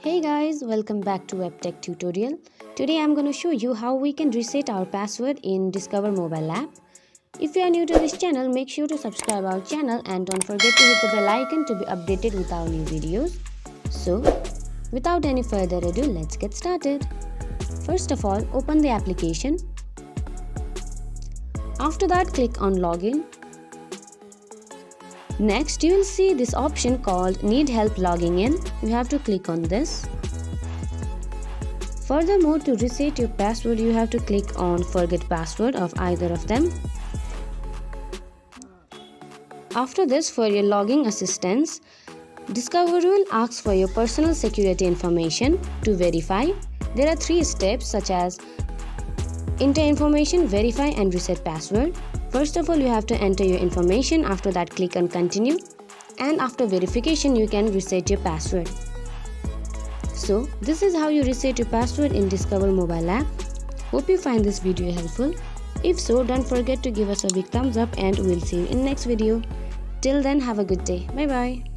Hey guys, welcome back to WebTech tutorial. Today I'm going to show you how we can reset our password in Discover mobile app. If you are new to this channel, make sure to subscribe our channel and don't forget to hit the bell icon to be updated with our new videos. So, without any further ado, let's get started. First of all, open the application. After that, click on Login. Next, you will see this option called Need Help Logging In. You have to click on this. Furthermore, to reset your password, you have to click on Forget Password of either of them. After this, for your logging assistance, Discover will ask for your personal security information to verify. There are 3 steps such as enter information, verify and reset password. First of all, you have to enter your information. After that, click on continue, and after verification you can reset your password. So this is how you reset your password in Discover mobile app. Hope you find this video helpful. If so, don't forget to give us a big thumbs up and we'll see you in next video. Till then, have a good day. Bye bye.